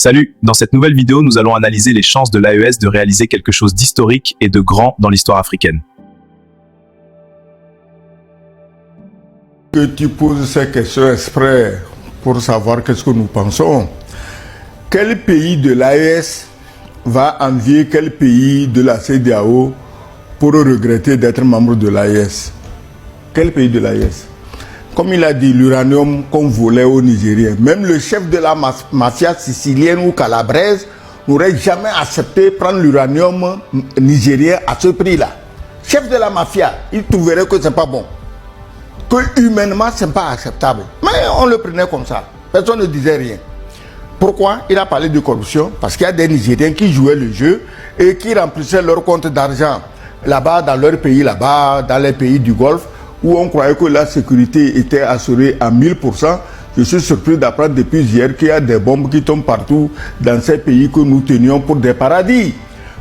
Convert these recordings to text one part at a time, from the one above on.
Salut, dans cette nouvelle vidéo, nous allons analyser les chances de l'AES de réaliser quelque chose d'historique et de grand dans l'histoire africaine. Que tu poses ces questions exprès pour savoir qu'est-ce que nous pensons. Quel pays de l'AES va envier quel pays de la CEDEAO pour regretter d'être membre de l'AES? Quel pays de l'AES? Comme il a dit, l'uranium qu'on volait aux Nigériens, même le chef de la mafia sicilienne ou calabraise n'aurait jamais accepté prendre l'uranium nigérien à ce prix-là. Chef de la mafia, il trouverait que c'est pas bon. Que humainement, c'est pas acceptable. Mais on le prenait comme ça. Personne ne disait rien. Pourquoi? Il a parlé de corruption. Parce qu'il y a des Nigériens qui jouaient le jeu et qui remplissaient leur compte d'argent là-bas, dans leur pays, là-bas, dans les pays du Golfe, où on croyait que la sécurité était assurée à 1000%. Je suis surpris d'apprendre depuis hier qu'il y a des bombes qui tombent partout dans ces pays que nous tenions pour des paradis.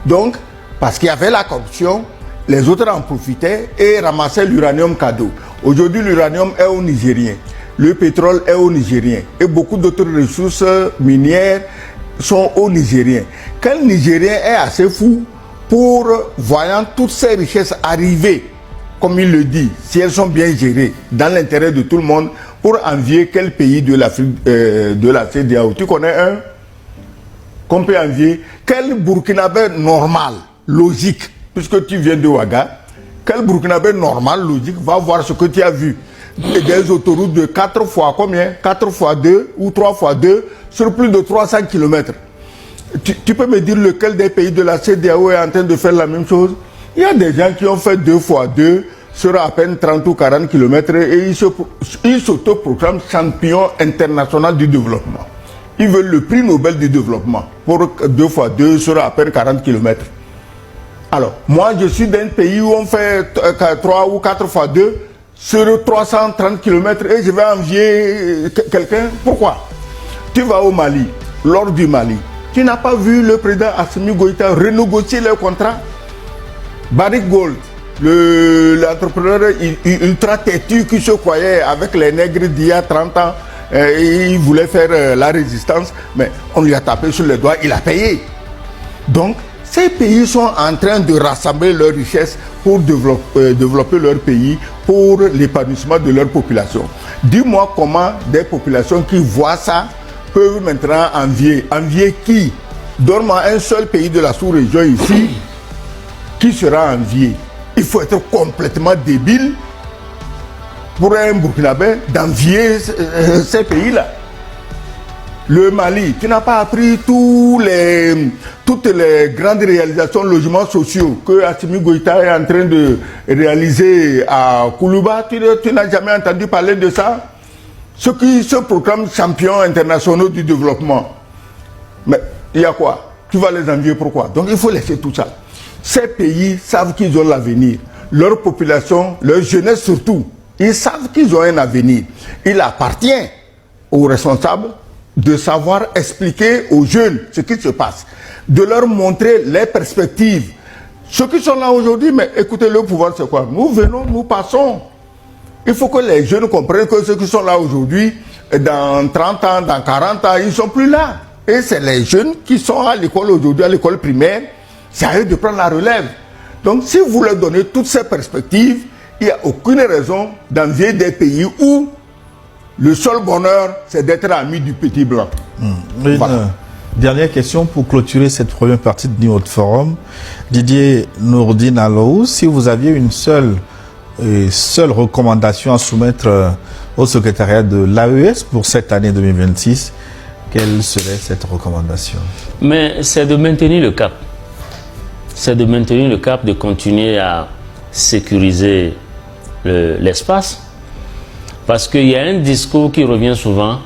Donc, parce qu'il y avait la corruption, les autres en profitaient et ramassaient l'uranium cadeau. Aujourd'hui, l'uranium est aux Nigériens, le pétrole est aux Nigériens et beaucoup d'autres ressources minières sont aux Nigériens. Quel Nigérien est assez fou pour, voyant toutes ces richesses arriver, comme il le dit, si elles sont bien gérées, dans l'intérêt de tout le monde, pour envier quel pays de l'Afrique, de la CEDEAO? Tu connais un qu'on peut envier? Quel Burkinabé normal, logique, puisque tu viens de Ouaga, quel Burkinabé normal, logique, va voir ce que tu as vu? Des autoroutes de 4 fois combien? 4 fois 2 ou 3 fois 2 sur plus de 300 km. Tu peux me dire lequel des pays de la CEDEAO est en train de faire la même chose? Il y a des gens qui ont fait 2 fois 2 sur à peine 30 ou 40 km et ils s'autoproclament champion international du développement. Ils veulent le prix Nobel du développement pour 2 fois 2 sur à peine 40 km. Alors, moi je suis d'un pays où on fait 3 ou 4 fois 2 sur 330 km et je vais envier quelqu'un. Pourquoi? Tu vas au Mali, lors du Mali, tu n'as pas vu le président Assimi Goïta renégocier le contrat? Barrick Gold, l'entrepreneur ultra têtu qui se croyait avec les nègres d'il y a 30 ans, il voulait faire la résistance, mais on lui a tapé sur les doigts, il a payé. Donc, ces pays sont en train de rassembler leurs richesses pour développer leur pays, pour l'épanouissement de leur population. Dis-moi comment des populations qui voient ça peuvent maintenant envier. Envier qui? Donne-moi un seul pays de la sous-région ici qui sera envié. Il faut être complètement débile pour un Burkinabé d'envier ces pays-là. Le Mali, tu n'as pas appris toutes les grandes réalisations de logements sociaux que Assimi Goïta est en train de réaliser à Koulouba. Tu n'as jamais entendu parler de ça? Ceux qui se proclament champions internationaux du développement. Mais il y a quoi? Tu vas les envier pourquoi? Donc il faut laisser tout ça. Ces pays savent qu'ils ont l'avenir. Leur population, leur jeunesse surtout, ils savent qu'ils ont un avenir. Il appartient aux responsables de savoir expliquer aux jeunes ce qui se passe, de leur montrer les perspectives. Ceux qui sont là aujourd'hui, mais écoutez, le pouvoir c'est quoi? Nous venons, nous passons. Il faut que les jeunes comprennent que ceux qui sont là aujourd'hui, dans 30 ans, dans 40 ans, ils ne sont plus là. Et c'est les jeunes qui sont à l'école aujourd'hui, à l'école primaire, c'est à eux de prendre la relève. Donc si vous leur donnez toutes ces perspectives, il n'y a aucune raison d'envier des pays où le seul bonheur, c'est d'être ami du petit blanc. Voilà. Dernière question pour clôturer cette première partie de notre forum. Didier Nourdine Alou, si vous aviez une seule recommandation à soumettre au secrétariat de l'AES pour cette année 2026, quelle serait cette recommandation? Mais c'est de maintenir le cap. C'est de maintenir le cap, de continuer à sécuriser l'espace. Parce qu'il y a un discours qui revient souvent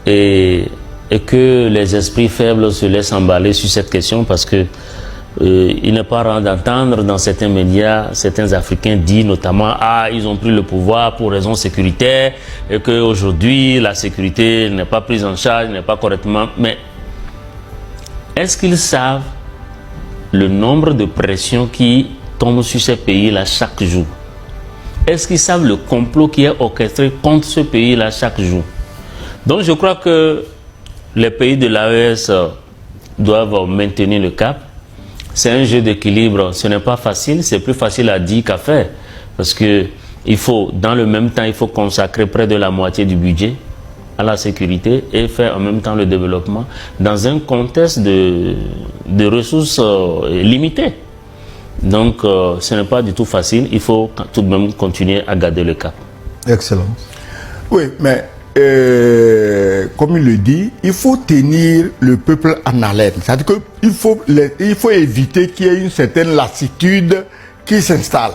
et que les esprits faibles se laissent emballer sur cette question parce que il n'est pas rare d'entendre dans certains médias, certains Africains dire notamment « Ah, ils ont pris le pouvoir pour raisons sécuritaires et qu'aujourd'hui la sécurité n'est pas prise en charge, n'est pas correctement... » Mais est-ce qu'ils savent le nombre de pressions qui tombent sur ces pays-là chaque jour? Est-ce qu'ils savent le complot qui est orchestré contre ce pays-là chaque jour? Donc je crois que les pays de l'AES doivent maintenir le cap. C'est un jeu d'équilibre, ce n'est pas facile, c'est plus facile à dire qu'à faire. Parce que il faut, dans le même temps, il faut consacrer près de la moitié du budget à la sécurité et faire en même temps le développement dans un contexte de ressources limitées. Donc, ce n'est pas du tout facile. Il faut tout de même continuer à garder le cap. Excellent. Oui, mais comme il le dit, il faut tenir le peuple en haleine. C'est-à-dire qu'il faut éviter qu'il y ait une certaine lassitude qui s'installe.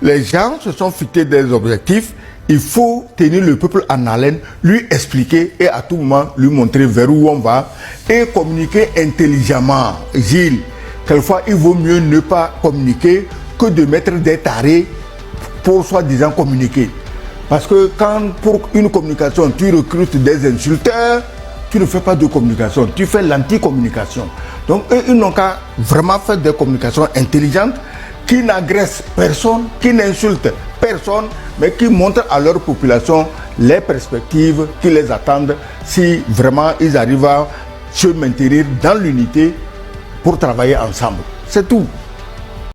Les gens se sont fixés des objectifs. Il faut tenir le peuple en haleine, lui expliquer et à tout moment lui montrer vers où on va et communiquer intelligemment. Gilles, quelquefois il vaut mieux ne pas communiquer que de mettre des tarés pour soi-disant communiquer. Parce que quand pour une communication tu recrutes des insulteurs, tu ne fais pas de communication, tu fais l'anti-communication. Donc eux, ils n'ont qu'à vraiment faire des communications intelligentes qui n'agressent personne, qui n'insultent personne, mais qui montrent à leur population les perspectives qui les attendent si vraiment ils arrivent à se maintenir dans l'unité pour travailler ensemble. C'est tout.